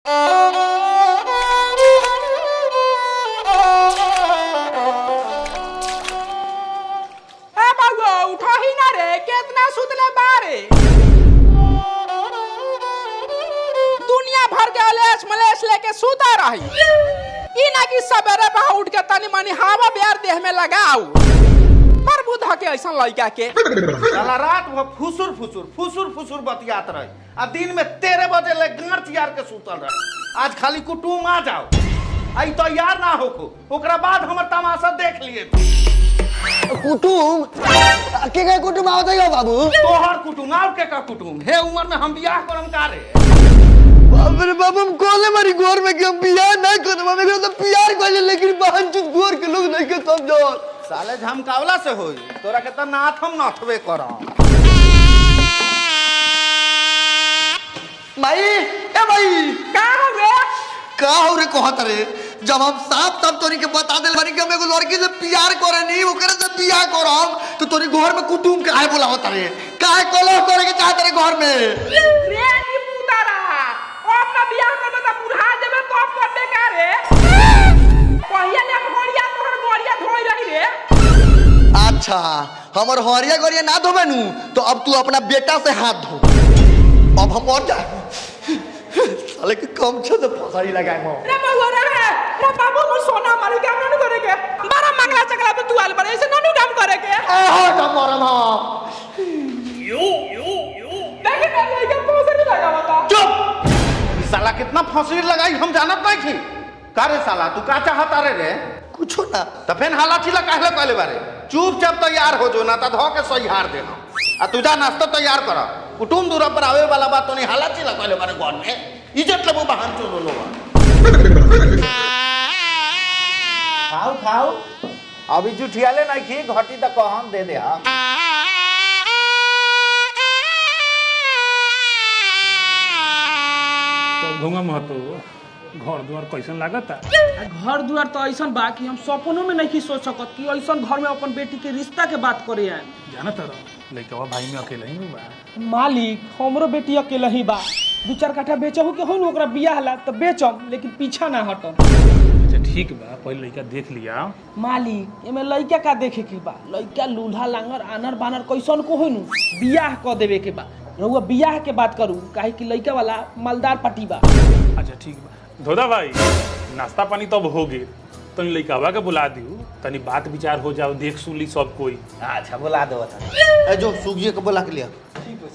उठा ही ना रे, कितना सुतले बारे। दुनिया भर के अलेस मलेस लेके सुता रही। ई ना कि सवेरे बहा उठ के तनी मनी हवा बेर देह में लगाऊ। पर बुधा के ऐसा लड़का के साला रात वो फुसुर बतियात रहे आ दिन में 13 बजे ले गांठ यार के सुतल रहे। आज खाली कुटुम आ जाओ आई तो यार ना होको, ओकरा बाद हमर तमाशा देख लिए। कुटुम के कुटुम आवत है बाबू? तोहर कुटुम और के का कुटुम? हे उम्र में हम बियाह करम कारे? बाप रे बाप, हम कोले मारी गोर में कि हम बियाह ना करब, हम एकरा तो प्यार कइले लेकिन बहन चुत गोर के लोग नहीं के समझो। साले झमकावला से होई, तोरा के त नाथ हम नाथवे करम। माई ए माई का रे का हो रे कहत रे? जब हम साफ तब तोरी के बता देल बानी कि हम एगो लड़की से प्यार करे नी, ओकरे से बियाह करम, तो तोरी घर में कुटुम काहे बुलावत रे? काहे कोलो करे के चाहत रे घर में? रे नी पुतारा अब ना बियाह करबे त बुढ़ा देबे तो अब करबे का रे? पहिया ले घोड़िया तोहर मोरिया धोई रही रे। अच्छा हमर हरिया गरिया ना धोबे नु, तो अब तू अपना बेटा से हाथ धो। अब हम और जा साले के कम छ से फसाई लगाए हो रे बाबू रे बाबू को सोना मारी के ननु करे के बड़ा मंगला चकला पे तू आल बड़े ऐसे ननु काम करे के आहा डमरम यो देख ना ये के पोसे नहीं लगा बता। चुप! साला कितना फंसी लगाई हम जानत नहीं थी। का रे साला तू का चाहता रे? कुछो ना त फेन हाला चिला कहले कहले बारे चुपचाप तैयार हो जो ना त धो के सही हार देना आ तुझा नाश्ता तैयार कर। कुटुम दूर पर आवे वाला बात तो नहीं हाला चिला कहले बारे घर में इज्जत लेबो बाहर चलो लो। खाओ खाओ अभी जुठियाले नहीं खी घटी त कहम दे दे। हां तो घुंगा महतो घर द्वार कैसन लागता? घर दुआर तो ऐसा बा कि हम सपनों में नहीं सोच सकत कि ऐसा घर में अपन बेटी के रिश्ता के बात करे आए। जानत रहो लइकवा भाई में अकेला ही बा। मालिक हमरो बेटी अकेला ही बा, 2-4 कट्ठा बेचहु के हो न ओकरा बियाह ला त बेचम, लेकिन पीछा ना हटम। अच्छा ठीक बा, पहले लइका देख लिया। मालिक एमे लइका का देखे के बा? लइका लूल्हा लांगर आनर बानर कैसन को होइनु बियाह क देवे के बा। रउआ बियाह के बात करू काहे कि लइका वाला मालदार पार्टी बा। अच्छा ठीक बा धोदा भाई, नाश्ता पानी तब हो गए, तनी लइकावा के बुला दियो, तनी बात विचार हो जाओ, देख सुन ली सब कोई। अच्छा बुला दो ए जो सुगिए के बुला के लिया। ठीक है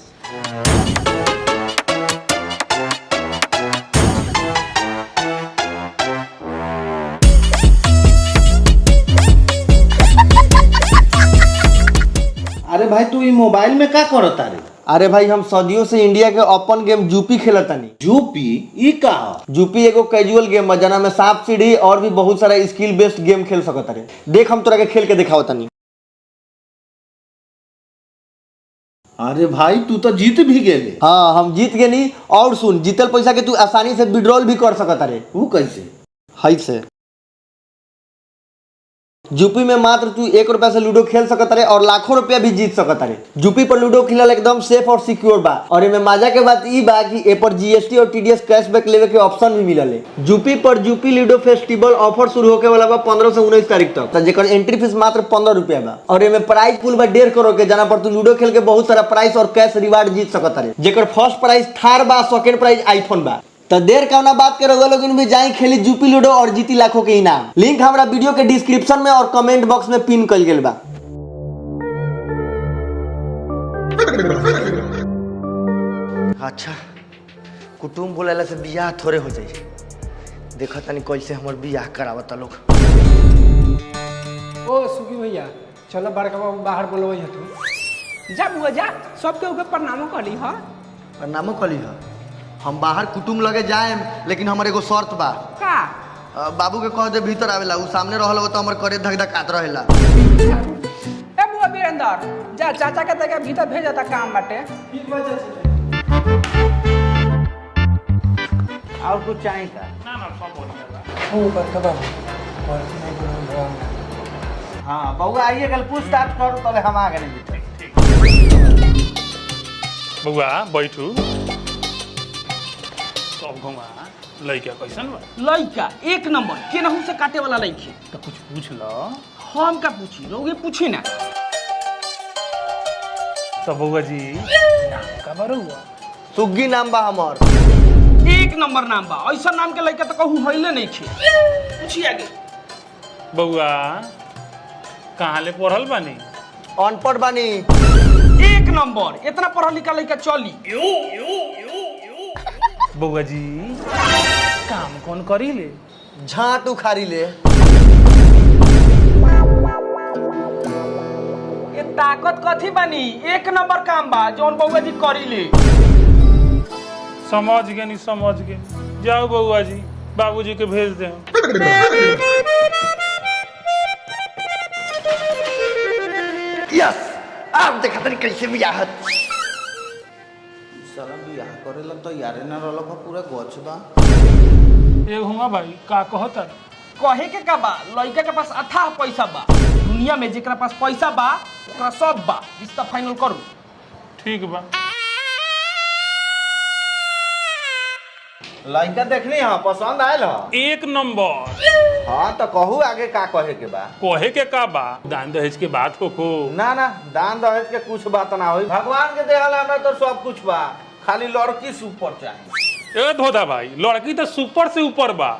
अरे भाई तू ये मोबाइल में क्या करता रे? अरे भाई हम सदियों से इंडिया के ओपन गेम जूपी खेलतानी। जूपी ई का? जूपी एगो कैजुअल गेम है जना में सांप सीढ़ी और भी बहुत सारा स्किल बेस्ड गेम खेल सकत रे। देख हम तोरा के खेल के दिखावतानी। अरे भाई तू तो जीत भी गेले। हाँ हम जीत गए नी, और सुन जीतल पैसा के तू आसानी से विड्रॉल भी कर सकत रे। वो कैसे? हाई से जूपी में मात्र तू 1 रुपया से लूडो खेल सकत रे और लाखों रुपया भी जीत सकत रे। जूपी पर लूडो खेलल एकदम सेफ और सिक्योर बा, और एमे मजा के बात ई बा कि ए पर जीएसटी और टीडीएस कैशबैक लेवे के ऑप्शन भी मिलल है। जूपी पर जूपी लूडो फेस्टिवल ऑफर शुरू होके वाला बा 15 से 19 तारीख तक, जेकर एंट्री फीस मात्र 15 रुपया बा, और एमे प्राइस पूल बा 1.5 करोड़ के, जना पर तू लूडो खेल के बहुत सारा प्राइस और कैश रिवार्ड जीत सकत रे, जेकर फर्स्ट प्राइस थार बा, सेकंड प्राइस आईफोन बा। तो देर कवना बात के रउआ लोगन भी जाई खेली जूपी लूडो और जीती लाखों के इनाम। लिंक हमरा वीडियो के डिस्क्रिप्शन में और कमेंट बॉक्स में पिन कइल गेल बा। अच्छा कुटुम बोलेला से बियाह थोड़े हो जाई, देखा तनी कैसे हमर बियाह करावता लोग। ओ सुगी भैया चलो बड़का बाबू बाहर बोलबई तू। जा बुआ जा, सबके ऊपर प्रणाम करी ह। प्रणाम कली ह। हम बाहर कुटुम लगे जाएम, लेकिन हमर एगो शर्त बा। का? बाबू के कह दे भीतर आवेला, उ सामने रहल हो तो हमर करे धक धक कात रहेला। ए बुआ वीरेंद्र जा, चाचा के तक भीतर भेजता काम बाटे। और कुछ चाहिए का? ना ना सब बढ़िया बा। ओ बड़का बाबू और नहीं बोल। हाँ बउआ आइए कल पूछताछ करो तबे हम आगे नहीं जीते। बउआ बैठू, सब घुमा लइका कैसन बा? लइका एक नंबर केनहू से काटे वाला लइके। तो कुछ पूछ लो। हम का पूछी रहोगे पूछी ना। तो बउआ जी नाम का बरुआ? सुग्गी नाम बा हमर। एक नंबर नाम बा, ऐसा नाम के लइका तो कहू हइले नहीं खे। पूछी आगे। बउआ कहाँ ले पढ़ल बानी? अनपढ़ बानी। एक नंबर इतना पढ़ा लिखा लइका चली। बउआ जी काम कौन करी ले? झाट उखाड़ी ले। ये ताकत कथी बानी? एक नंबर काम बा जौन बउआ जी करी ले। समझ गए नहीं समझ गए। जाओ बउआ जी बाबूजी के भेज दे। यस अब देखा तनी कैसे बियाहत। साला बियाह करेला तो यारे ना रहल पूरा गछ बा। ए हुआ भाई का कहता? कहे के का बा लइका के पास अथाह पैसा बा। दुनिया में जेकरा पास पैसा बा ओकरा सब बा। रिश्ता फाइनल करू। ठीक बा। लड़का देखनी हाँ पसंद आयल ह? एक नंबर। हाँ तो कहू आगे का कहे के बा? कहे के का बा? दान दहेज के बात हो को। ना ना दान दहेज के कुछ बात ना होई। भगवान के देहल हमरा तो सब कुछ बा, खाली लड़की सुपर चाहिए। ए धोधा भाई लड़की तो सुपर से ऊपर बा।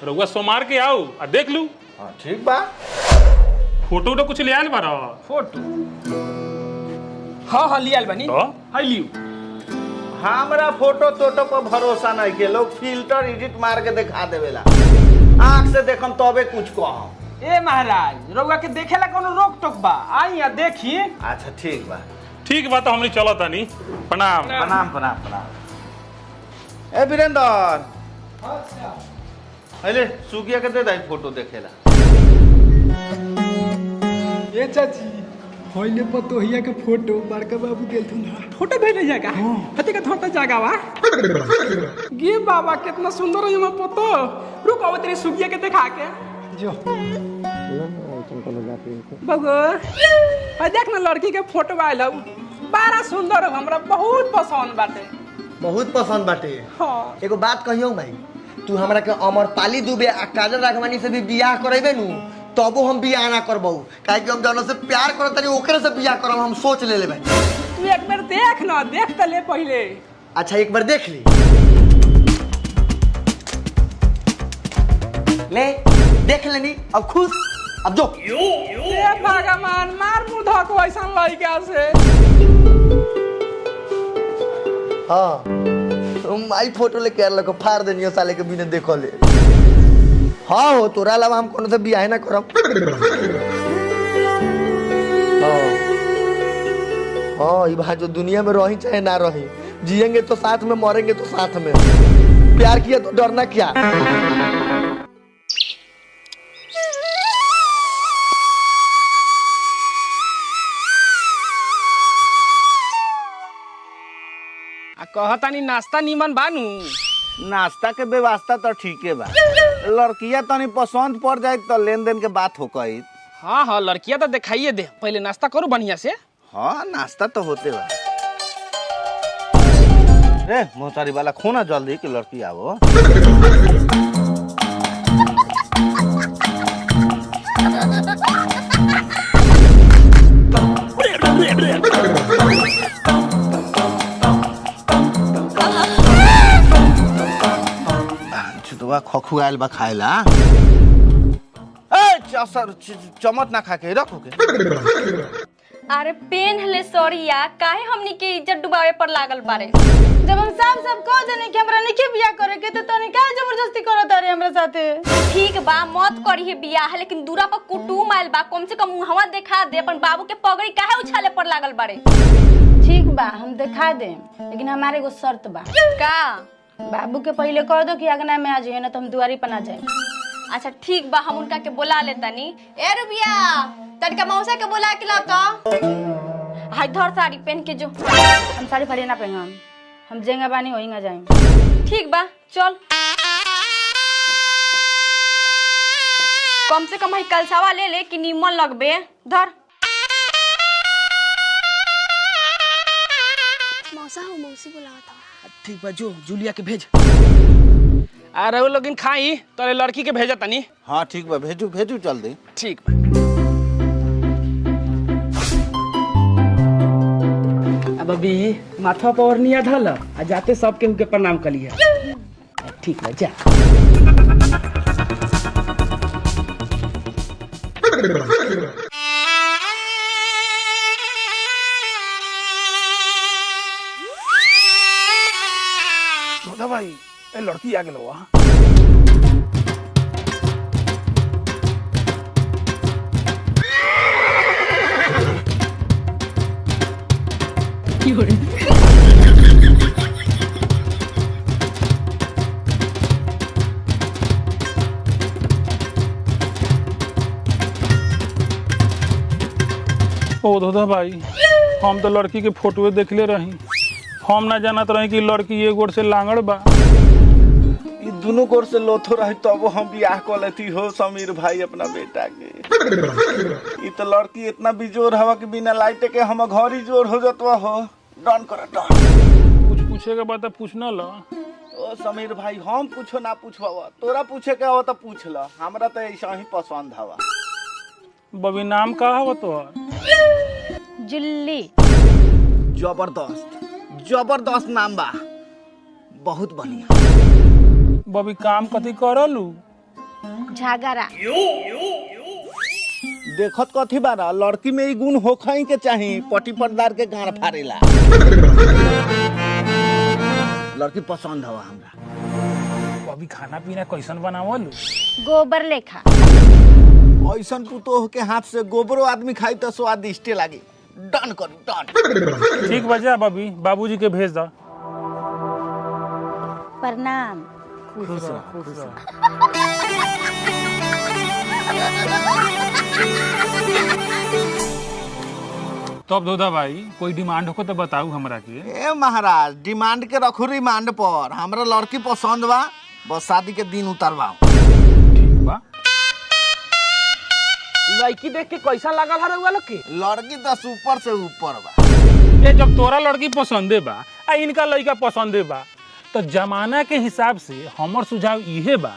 रउआ सोमार के आओ आ देख लू। हाँ ठीक बा। फोटो तो कुछ ले आयल बारा? फोटो हाँ हाँ लियाल बनी। तो हाय लियो। हमरा फोटो तोटो पर भरोसा नहीं के, लोग फिल्टर एडिट मार के दिखा देवेला। आँख से देखम तबे कुछ कहम। ए महाराज रउआ के देखेला कोनो रोक टोक बा? आई या देखी। अच्छा ठीक बा। ठीक बा तो हमनी चलो तानी। प्रणाम। प्रणाम प्रणाम प्रणाम। ए वीरेंद्र अरे सुगिया के दे दे फोटो देखेला। ए चाची होइले पतोहिया के फोटो बड़का बाबू देलथुन हा। फोटो भेजे जाएगा हते का थोड़ा जागा वा। गे बाबा कितना सुंदर है ये फोटो। रुक आओ तेरे सुगिया के दिखा के जो बगो आ देख ना लड़की के फोटो आइल हउ बड़ा सुंदर है। हमरा बहुत पसंद बाटे। बहुत पसंद बाटे। हां एगो बात कहियो भाई, तू हमरा के अमरपाली दुबे आ काजल राघवानी से भी बियाह करेबे नु तबो हम बियाह ना करबौ। काहे कि हम जौन से प्यार करत तनी ओकरे से बियाह करब हम सोच ले लेबै। तू एक बार देख ना, देख त ले पहले। अच्छा एक बार देख ली। ले देख लेनी अब खुश। अब जो ए भगवान मार मुंह को ऐसा लइका से। हाँ तुम आई फोटो लेके आ लको फाड़ देनियो साले के बिना देखो ले। हाँ हो तोरा अलावा हम कोनो से बियाह ना करब। हाँ ये बात जो दुनिया में रही चाहे ना रही, जिएंगे तो साथ में, मरेंगे तो साथ में। प्यार किया तो डरना क्या। आ कहतानी नाश्ता नीमन बानू। नाश्ता के व्यवस्था तो ठीके बा, लड़किया तनी पसंद पड़ जाए तो लेन देन के बात हो कही। हाँ हाँ लड़किया तो दिखाइए दे, पहले नाश्ता करो बढ़िया से। हाँ नाश्ता तो होते बा। रे मोहतारी वाला खोना जल्दी कि लड़की आवो। छुतवा खखुआल बा खाएला। ए चमच ना खा के रखो के। अरे पेन हले सॉरीया काहे हमनी के इज्जत डुबावे पर लागल बारे। जब हम साफ साफ कह देने कि हमरा नहीं बियाह करे के तो तने काहे जबरदस्ती करत रे हमरा साथे। ठीक बा मत करिए बियाह, लेकिन दूरा पर कुटुम आइल बा, कम से कम मुंहवा दिखा दे। अपन बाबू के पगड़ी काहे उछाले पर लागल बारे। ठीक बा हम दिखा दे, लेकिन हमारे एगो शर्त बा। का? बाबू के पहले कह दो कि अगना में आ जाइए, ना तो हम दुआरी पर ना जाए। अच्छा ठीक बा हम उनका के बुला लेतानी। ए रुबिया तड़का मौसा के बुला के लाओ तो। हाय धर साड़ी पहन के जो। हम साड़ी फाड़ी ना पहन, हम जेंगा बानी होइंगा जाए। ठीक बा चल। कम से कम ही कलसावा ले ले कि नीमन लगबे। धर। मौसा हो मौसी बुलावत। ठीक बा जो जूलिया के भेज। अरे वो लोगिन खाई तोरे लड़की के भेजा तनी। हाँ ठीक बा, भेजू भेजू चल दे। ठीक बा। अब अभी माथा पर ओढ़निया धल आ जाते सब केहू के प्रणाम कलिए। ठीक बा जा। धोधा भाई ए लड़की आ गेलो वहाँ। ओ धोधा भाई हम तो लड़की के फोटो देखले रही, हम ना जानत रही कि लड़की एक गोर से लांगड़ बा। ई दोनों गोर से लोथो रही तब हम बियाह कर लेती हो समीर भाई अपना बेटा के। ई तो लड़की इतना बिजोर हवा कि बिना लाइट के हम घर ही जोर हो जतवा हो। डन कर डन। कुछ पूछे के बाद पूछना ला। ओ समीर भाई हम पूछो ना पूछवा, तोरा पूछे के हो तो पूछ ला, हमरा तो ऐसा ही पसंद हवा। बबी नाम का हवा तोहर? जुल्ली। जबरदस्त जबरदस्त नाम बा, बहुत बढ़िया। बबी काम कथी करलू? झगड़ा। देखत कथी बारा, लड़की में ई गुण होखई के चाही, पटी पर्दार के गाड़ फाड़ेला। लड़की पसंद हवा हमरा। बबी खाना पीना कैसन बनावलू? गोबर लेखा। ऐसन पुतोह के हाथ से गोबरो आदमी खाई तो स्वादिष्टे लागे। डन करू डन। ठीक बजा बबी, बाबूजी के भेज दा। प्रणाम। खुश रह। तब धोधा भाई कोई डिमांड हो तो बताऊ हमरा के। ए महाराज डिमांड के रखू रिमांड पर, हमरा लड़की पसंद बा, बस शादी के दिन उतरवाओ। ठीक बा। लड़की देख के कैसा लागल है रउआ लोग के? लड़की तो ऊपर से ऊपर बा। ये जब तोरा लड़की पसंदे बा आ इनका लड़का पसंदे बा तो जमाना के हिसाब से हमर सुझाव इहे बा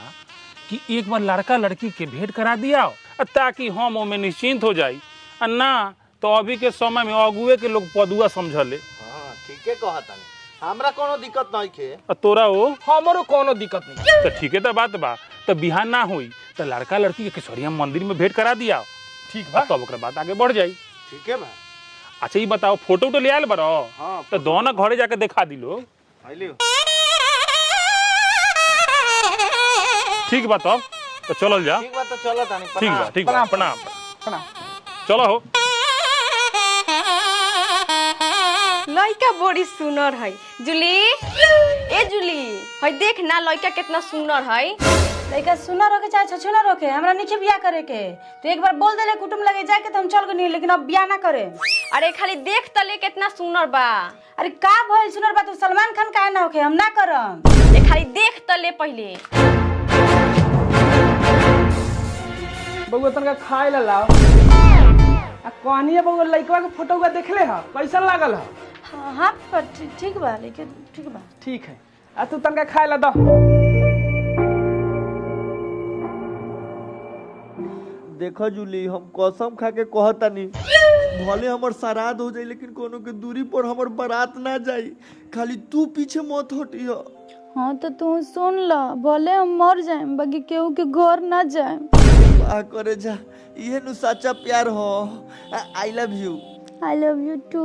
कि एक बार लड़का लड़की के भेंट करा दिया ताकि हम ओमे निश्चिंत हो जाई, आ ना तो अभी के समय में अगुए के लोग पदुआ समझले। हां ठीके कहतानी, हमरा कोनो दिक्कत नहीं के। आ तोरा ओ हमरो कोनो दिक्कत नहीं। तो ठीके तो बात बा, तो बिहान ना हुई तो लड़का लड़की के किशोरिया मंदिर में भेंट करा दिया। ठीक बा। तब ओकरा बात आगे बढ़ जाई। ठीके बा। अच्छा ये बताओ फोटो तो ले आयल बरो? हाँ, तो दोनों घरे जाके दिखा दी लोग। आइलियो। ठीक बा तब तो चलल जा। ठीक बा तो चलो तानी। ठीक बा ठीक बा, प्रणाम प्रणाम। चलो हो। लड़का बड़ी सुनर है। जुली ए जुली है देख ना लड़का कितना सुनर है। लड़का सुनर होके चाहे छछुनर होके, हमरा नहीं बियाह करे के। तो एक बार बोल देले कुटुम लगे जाके तो हम चल गनी, लेकिन अब बियाह ना करे। अरे खाली देख तले कितना सुनर बा। अरे का भइल सुनर बा? तो सलमान खान काहे ना होके, हम ना करम। ए खाली देख तले पहले। बउआ तनका खाए ला लाओ। आ कहनिए बउआ लइकवा के फोटोवा देखले ह, कैसन लागल ह? हाँ पर ठीक बा, लेकिन ठीक बा। ठीक है। आ तू तनका खाए ला द। देखो जूली, हम कसम खा के कहतानी, भले हमर श्राद्ध हो जाए लेकिन कोनो के दूरी पर हमर बारात ना जाई। खाली तू पीछे मत हटियो। हाँ तो तू सुन ल, भले हम मर जाए बाकी केहू के घर ना जाए। वाह करे जा, ये नु सच्चा प्यार हो। I love you. I love you too.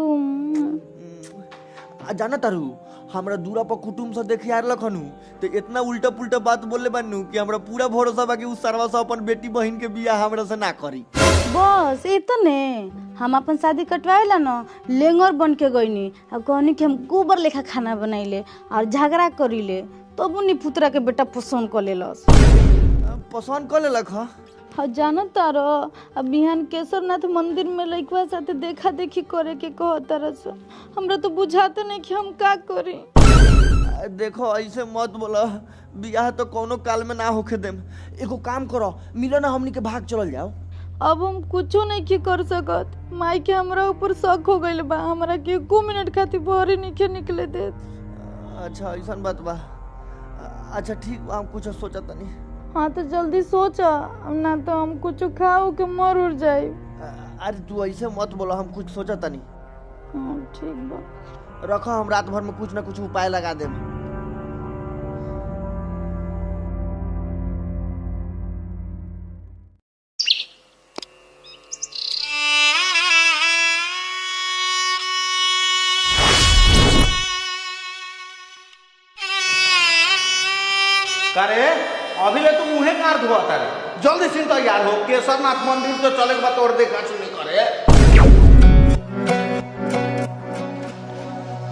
जाना तारू, हमरा दूरा पर कुटुम से देख यार लखनु तो इतना उल्टा पुल्टा बात बोले बानू कि हमरा पूरा भरोसा बा कि उ सरवा से अपन बेटी बहन के बियाह हमरा से ना करी। बस ये तो ने हम अपन शादी कटवाएला न, लेंगर बन के गईनी। अब कहनी कि हम गोबर लेखा खाना बनाइले और झगड़ा करीले, तब उन्हीं पुतरा के बेटा पसंद कर लेलस। पसंद कर लेलक ह? हाँ जानत तारो, अब बिहान केशरनाथ मंदिर में लइकवा साथे देखा देखी करे के कहतार से। हमरा तो बुझाते नहीं कि हम का करी। देखो ऐसे मत बोला, बियाह तो कोनो काल में ना होके देम। एगो काम करो, मिलो ना हमनी के भाग चलल जाओ। अब हम कुछो नहीं की कर सकत। माई के हमरा ऊपर शक हो गइल बा, हमरा के 1 मिनट खातिर बाहर नहीं निकले दे। अच्छा ऐसा बात बा। अच्छा ठीक बा, हम कुछ सोचा तनी। हाँ तो जल्दी सोचा, ना तो हम कुछ खाओ के मर उड़ जाए। अरे तू ऐसे मत बोला, हम कुछ सोचा तनी। हाँ ठीक बा। रखो, हम रात भर में कुछ ना कुछ उपाय लगा देब। करे अभी ले तू मुँहे कार धोता रे, जल्दी से तैयार हो, केसरनाथ मंदिर तो चले के बाद तोड़ देखा सुनी करे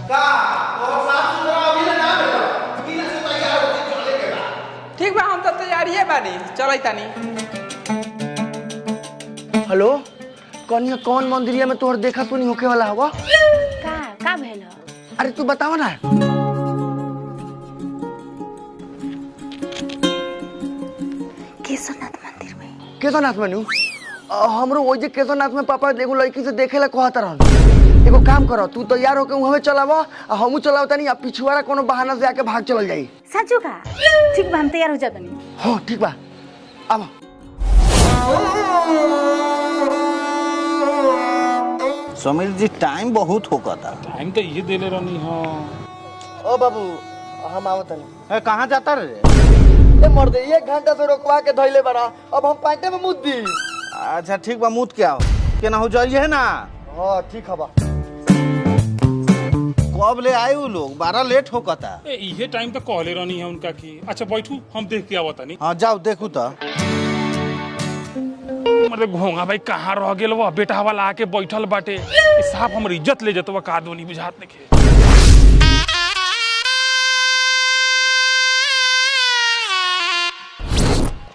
का और साफ सुथरा अभी ले ना बेटा, बिना से तैयार होके चले के बा। ठीक बा, हम तो तैयारी है बानी, चलै तानी। हेलो, कौन मंदिरिया में तोहर देखा सुनी होके वाला हवा? का भेल ह? अरे तू बतावा ना। केसरनाथ मंदिर में। केदारनाथ में नु हमरो वो जे केदारनाथ में पापा एगो लड़की से देखे ला कहता रहन। एगो काम करो, तू तैयार होके वहां चलावा आ हमहू चलाव तनी, आ पिछुआरा कोनो बहाना से आके भाग चल जाई। सचू का? ठीक बा, हम तैयार हो जाता नहीं। हां ठीक बा, आवा। समीर जी टाइम बहुत होता। टाइम तो ये देले रहनी हो। ओ बाबू, हम आवत नहीं। कहाँ जाता रे? ए मर्दे, 1 घंटा से रोकवा के धइले बड़ा, अब हम पाइटे में मुद दी। अच्छा ठीक बा, मुत के आओ, केना हो जाइए ना। हां ठीक है बा। कब ले आए वो लोग? 12 लेट होता। ए ये टाइम तो कहले रहनी है उनका की। अच्छा बैठू, हम देख के आवत नहीं। हाँ जाओ देखू तो। मतलब घोंगा भाई कहाँ रह गेल वो, बेटा वाला आके बैठल बाटे, साहब हमर इज्जत ले जतवा का दोनी बुझात नहीं खे।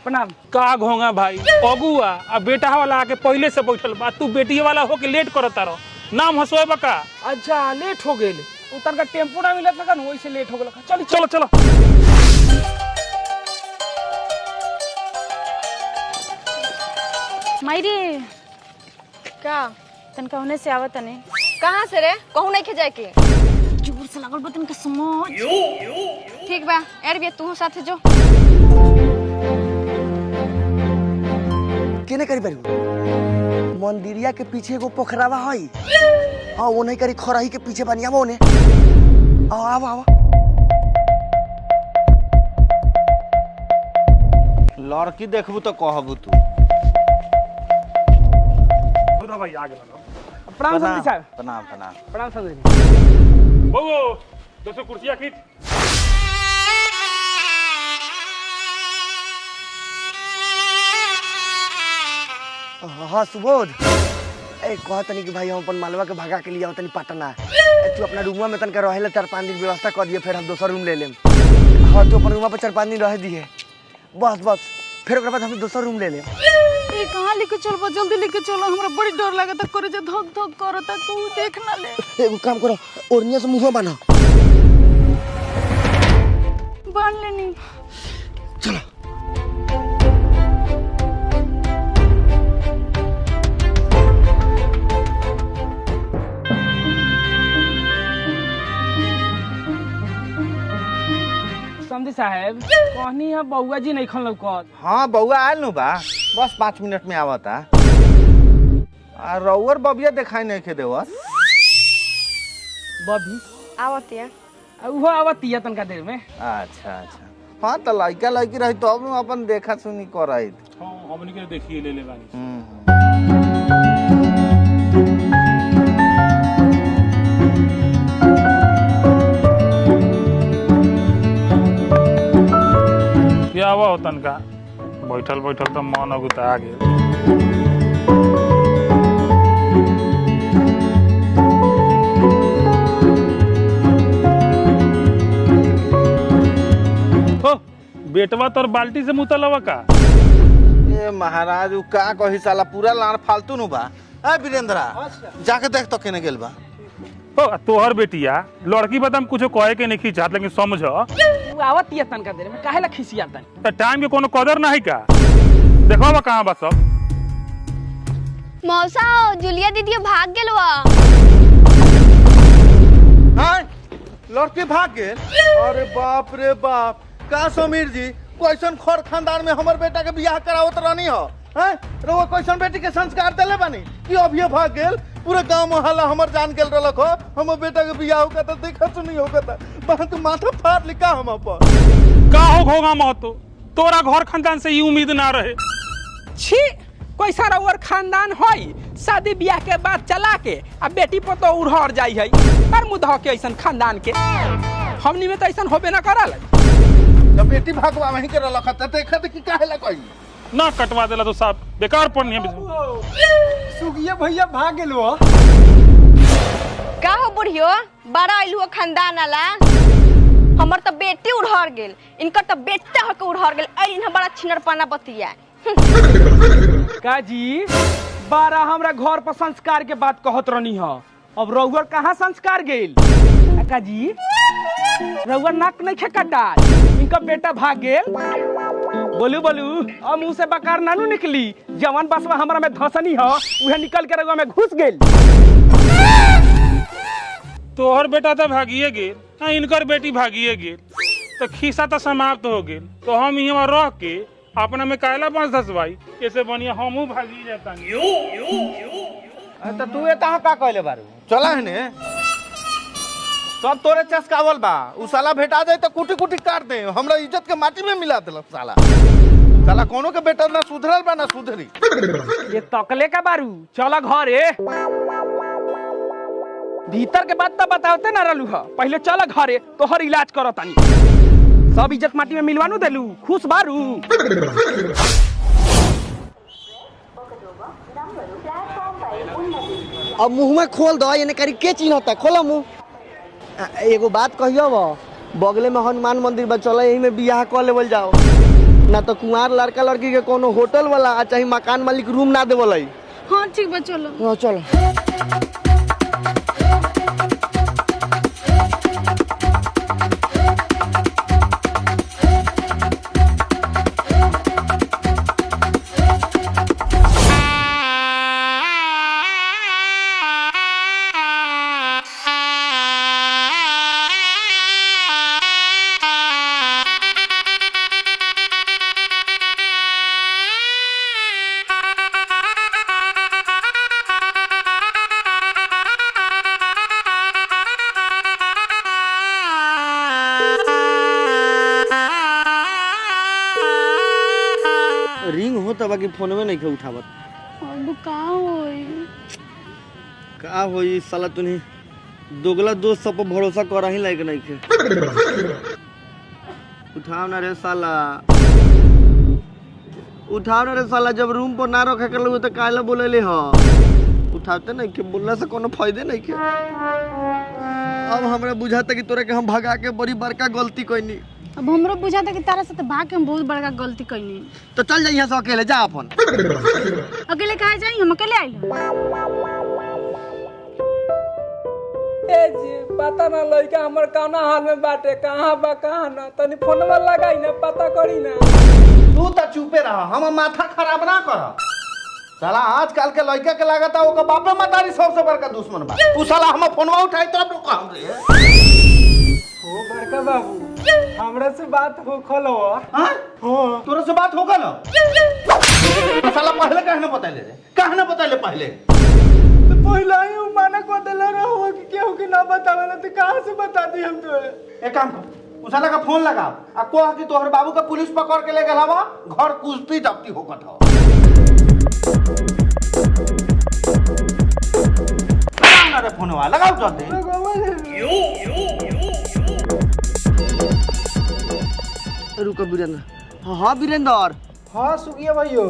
प्रणाम। का घोंगा भाई अगुआ आ बेटा वाला आके पहले से बैठल बा, तू बेटी वाला होके लेट करता रहो, नाम हंसोए बका। अच्छा लेट हो गेल, उतर का टेम्पो ना मिलत ना, वही लेट हो गेल। चल चलो चलो। मायरी का? तनका होने से आवत नहीं। कहाँ से रे? कहूँ नहीं जाए के। जोर से लागल बा तनका समझ। ठीक बा, यार भी तू साथे जो। केने करी बारी? मंदिरिया के पीछे एगो पोखरावा हई। हां वो नहीं करी, खरही के पीछे बनिया वो ने। आओ आओ आओ। लड़की देखबू तो कहबू तू। भाई आ गेल। प्रणाम संदीप साहब। प्रणाम प्रणाम। प्रणाम संदीप। बबू दोस्तों कुर्सियां खींच। हाँ सुबोध, ए कहा तनी कि भाई हम अपन मालवा के भगा के लिए आओ तनी पटना। ए तू अपना रूमवा में तनका रहेला 4-5 दिन व्यवस्था कर दिए, फिर हम दूसरा रूम ले लेम। हाँ तू अपन रूमवा पर 4-5 दिन रह दिए, बस फिर ओकरा बाद हम दूसरा रूम ले लेम। ए कहां लेके चलबो? जल्दी लेके चलो, हमरा बड़ी डर लागता, करे जे धक धक करता, तू देख ना ले। एगो काम करो, ओढ़निया से मुंह बांधो। बांध लेनी। चलो। संदीप साहब कहनी है बउआ जी नहीं खन लौकत। हाँ बउआ आयल नु बा, बस 5 मिनट में आवता। आ रउअर बबिया दिखाई नहीं के देवत। बबी आवतिया। वो आवतिया तनका देर में। अच्छा अच्छा। हाँ तो लड़का लड़की रही तो अब अपन देखा सुनी कराई। हां हमनी के देखिए ले ले बानी। क्या हुआ होतन का? बैठल बैठल तो मन अगुता आ गेल। बेटवा तोर बाल्टी से मुतलवा का? ए महाराज उ का कही साला, पूरा लाड़ फालतू नु बा। ए वीरेंद्रा जाके देख तो केने गेल बा। ओ तोहर बेटिया लड़की बदम कुछो कहे के नहीं चाहत, लेकिन समझ वो आवतिया तनका देर में, काहे ला खिसियाता? त टाइम के कोनो कदर नहीं का? देखो बा कहां बा सब। मौसा जूलिया दीदी भाग गेलवा। हां लड़की भाग गेल? अरे बाप रे बाप, का समीर जी कैसन खर खानदान में हमर बेटा के बियाह करावत रहनी हो हैं रउआ कैसन बेटी के संस्कार देले बानी कि अभिये भाग गेल पूरा गांव मोहल्ला हमर जान गेल रहलक हो हमर बेटा के बियाह होगा त देखत नहीं होगा त बहुत माथा फाड़ लिखा हम पर का होगा महतो तोरा घर खानदान से ये उम्मीद ना रहे। छी कैसा रउअर खानदान होई शादी ब्याह के बाद चला के अब बेटी पर तो उड़हर जाई है पर मुदह के ऐसन खानदान के हमनी में तो ऐसन होबे ना करल। जब बेटी भागवा वहीं के रहलक त देखत कि काहे ला कोई ना कटवा देला तो साहब बेकार पढ़नी है। सुगिया भैया भाग गेलो का हो बुढ़ियो बड़ा आइलू खानदान आला हमर तो बेटी उड़हर गेल इनकर तो बेटा होके उड़हर गेल अइन बड़ा छिनर पाना बतिया। काजी बारा हमरा घर पर संस्कार के बात कहत रहनी हो अब रउअर कहाँ संस्कार गेल काजी रउअर नाक नहीं खेकटा इनका बेटा भाग गेल बोलू बोलू अब मुंह से बकार नानू निकली जवान बसवा हमरा में धसनी हो उहे निकल के रउआ में घुस गेल। तोहर बेटा तो भागिए गेल हाँ इनकर बेटी भागिए गेल तो खिस्सा तो समाप्त हो गेल तो हम यहाँ रह के अपना में कायला बांस धसवाई ऐसे बढ़िया हमू भागी जाता त तू एता का कहले बारू चला है ने सब तोरे चस्कावल बा उ साला भेटा जाए तो कुटी कुटी काट दे हमरा इज्जत के माटी में मिला देलक साला साला कोनो के बेटा ना सुधरल बा ना सुधरी ये तकले का बारू चला घरे भीतर के बात तो बताओते ना रहलू ह पहले चला घरे तोहर इलाज करो तानी सब इज्जत माटी में मिलवानू देलू खुश बारू। अब मुंह में खोल दो ये करी के चिन्ह होता खोलो मुंह। एगो बात कहियो बगले में हनुमान मंदिर बा चलो यही में बियाह कर लेवल जाओ ना तो कुंवार लड़का लड़की के कोनो होटल वाला चाहे मकान मालिक रूम ना देवल। हाँ ठीक बा चलो चलो रिंग होता बाकी फोन में नहीं उठावत अब का होई का होई साला तुनी दोगला दोस्त सब पर भरोसा कर ही लायक नहीं के उठाओ ना रे साला उठाओ ना रे साला जब रूम पर ना रखे कर लोग तो कायला बोलेले ह उठाते नहीं के बोलला से कोनो फायदे नहीं के। अब हमरा बुझाता कि तोरे के हम भगा के बड़ी बड़का गलती कइनी। अब हमरो बुझाता कि तारा साथे भाग के हम बहुत बड़का गलती कइनी तो चल जा यहाँ से अकेले जा अपन। अकेले कहाँ जाई हम अकेले आइल ए जी पता ना लइका हमर कौना हाल में बाटे कहाँ बा कहाँ ना तनी फोनवा लगाई ना पता करी ना। तू तो चुपे रहा हम माथा खराब ना कर साला आजकल के लड़का के लागत है ओकर बापे मातारी सबसे बड़का दुश्मन बा उ साला हम फोनवा उठाई तब लोग काम रे ओ बड़का बाबू हमरा से बात हो खलो हां तोरा से बात होगा ना तो साला पहले कहने बताइले रे कहने बताइले पहले तो पहला ही माना को देला रहो कि केहू के ना बतावेला तो कहां से बता दी हम तो। एक काम कर उ साला का फोन लगा आ को कि तोहर बाबू का पुलिस पकड़ के ले गेलावा घर कुश्ती जब्ती होकत हो रे फोनवा लगाओ जल्दी। रुको वीरेंद्र हाँ वीरेंद्र हाँ सुगिया भाइयो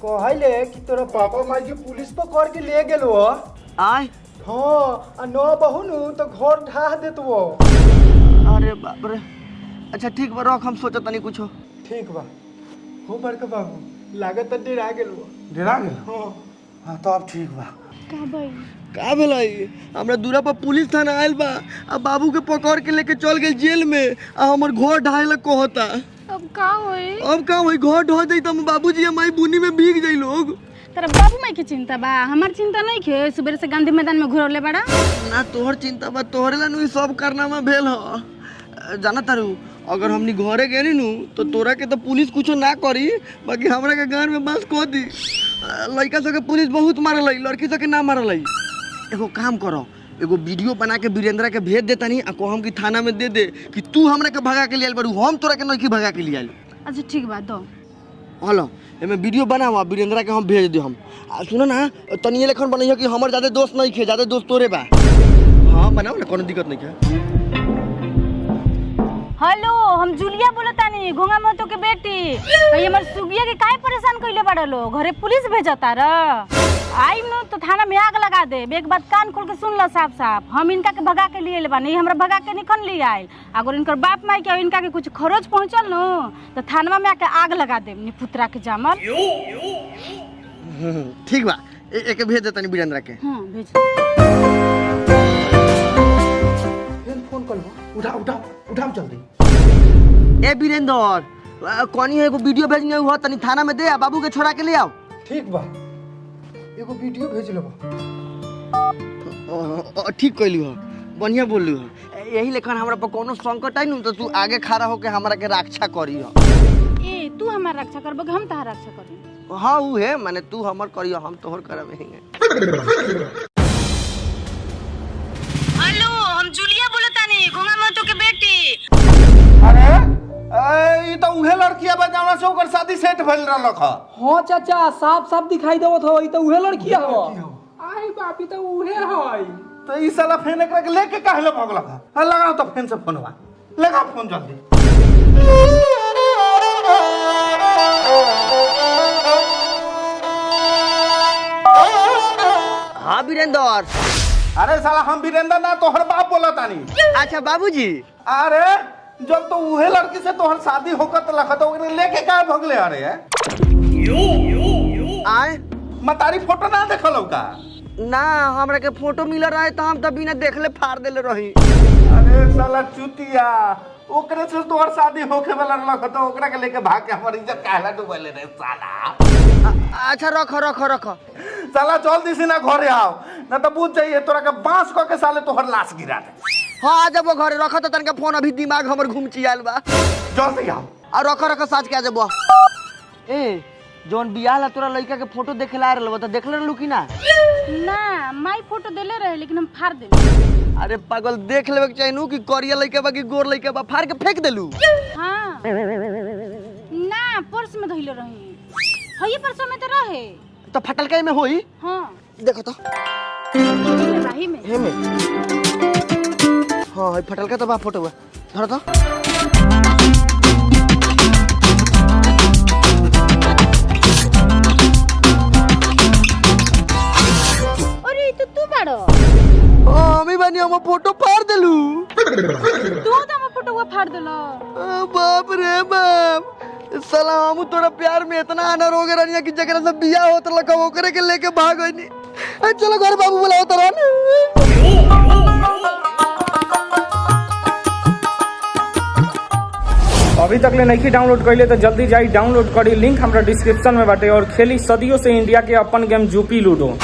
कहले कि तोरा पापा माई के पुलिस पकड़ के ले गेलो आय हाँ आ न बहुनु तो घर ढाह देतवो। अरे बाप रे अच्छा ठीक बा रख हम सोचत नहीं कुछ ठीक बा हो बड़का बाबू लागत डेरा गेलो डेरा गेल हाँ हां तो अब ठीक बा का भाई का भेलै हमरा दूरा पर पुलिस थाना आयल बा आ बाबू के पकड़ के लेके चल गेल जेल में आ हमर घर ढाइल कहता। अब का होई अब का होई घर ढह जाई त हम बाबूजी माई बुनी में भीग जाई लोग। तेरा बाबू माई के चिंता बा हमार चिंता नहीं खे सुबह से गांधी मैदान में घुरौले बड़ा ना तोहर चिंता बा तोहरे ला नु सब कारनामा भेल ह जाना तारू अगर हमनी घरे गए नु तो तोरा के तो पुलिस कुछो ना करी, बाकी हमरा के गांव में बस को दी। लड़का सब के पुलिस बहुत मारल, लड़की सब के ना मारल। एगो काम करो, एगो वीडियो बना के वीरेंद्र के भेज देता नहीं, को हम की थाना में दे दे कि तू हमरा के भगा के लिए आइल बारू, हम तोरा के नहीं भगा के लिए आइल। अच्छा ठीक बा दो। हेलो, एमे वीडियो बनावा, वीरेंद्र के हम भेज दे हम। सुनो ना, तनिए लेखन बनइयो कि हमर ज्यादा दोस्त नहीं खे, ज्यादा दोस्त तोरे बा। हां बनाओ ना, कोनो दिक्कत नहीं है। हेलो, हम जूलिया बोलतानी, घोंगा महतो के बेटी। भाई हमर सुगिया के काहे परेशान कइले बाड़ा लो? घरे पुलिस भेजता र। आई न तो थाना में आग लगा दे। एक बात कान खोल के सुन लो साफ साफ, हम इनका के भगा के लिए बानी, हमरा भगा के निकल ले आइल। अगर इनकर बाप माई के इनका के कुछ खरोच पहुंचल न तो थाना में आके आग लगा दे निपुत्रा के जामल। ठीक बा, एक भेज देतानी वीरेंद्र के। हां भेज। फोन कर उठा उठा उठा जल्दी। ए वीरेंद्र, कोनी एगो वीडियो भेजने हुआ, तनी थाना में दे, बाबू के छोड़ा के ले आओ। ठीक बा, एगो वीडियो भेज लेबो। ठीक कहली हो, बढ़िया बोलली हो। यही लेखन हमरा पर कोनो संकट आई न तो तू आगे खड़ा होके हमरा के रक्षा करी हो। ए तू हमार रक्षा करबो कि हम तहार रक्षा करी? हां ऊ है, माने तू हमर करियो, हम तोहर करब। हेलो, हम जूलिया बोलतानी, घोंगा महतो के बेटी। अरे ई तो उहे लड़किया बा जौना से ओकर शादी सेट भइल रहलक ह। हाँ चाचा, साफ साफ दिखाई देवत हो, ई तो उहे लड़किया हो। आई बापी तो उहे है। तो ई साला फेन एकरा के लेके काहे भगलक ह? लगाओ तो फेन से फोनवा, लगा फोन जल्दी। हाँ वीरेंद्र। अरे साला हम वीरेंद्र ना तोहर बाप बोलतानी। अच्छा बाबूजी। अरे जब तो उहे लड़की से तोहर शादी होकर लखत ओकरे लेके काहे भगले? अरे आए मतारी फोटो ना देखलौ का? ना, हमरा के फोटो मिल रहा है तो हम तो बिना देखले फाड़ देले रही। अरे साला चुतिया, ओकरे से तोहर शादी होके वाला रहलक तो ओकरा के लेके भाग के हमर इज्जत काहेला डुबैले रे साला। अच्छा रखो रखो रखो। साला जल्दी से ना घरे आओ, ना तो बुझ जाइए तोरा के बांस क के साले तोहर लाश गिरा दे। हाँ जब वो घरे रखो तो तनका फोन, अभी दिमाग हमर घूमचियाल बा। जल्दी आओ। और रखो रखो साज के आ जब। ए जोन बियाह ला तोरा लड़का के फोटो देखेला रहल तो देखले रहलू कि ना? ना, माई फोटो देले रहे लेकिन हम फाड़ देले। अरे पागल, देख लेवे के चाहिए कि करिया लड़का बा कि गोर लड़का बा, फाड़ के फेंक देलू। हाँ ना, पर्स में धइले रही। हई पर्स में तो रहे। तो फटलकाई में होई। हाँ देखो तो राही में। हे में। हाँ हई फटलका तो बा फोटो बा, धर तो। अरे तो तू बाड़ो। हमी बानी, हम फोटो फाड़ देलू। तू तो हम फोटो फाड़ देलो। बाप रे बाप, साला हम तोरा प्यार में इतना अनर हो गए रनिया कि जकरा से बियाह होत लका ओकरे के लेके भाग गइनी। चलो घर बाबू बुलाओ तोरा। अभी तक ले नहीं डाउनलोड कैले तो जल्दी जाई डाउनलोड करी, लिंक हमरा डिस्क्रिप्शन में बाटे। और खेली सदियों से इंडिया के अपन गेम जूपी लूडो।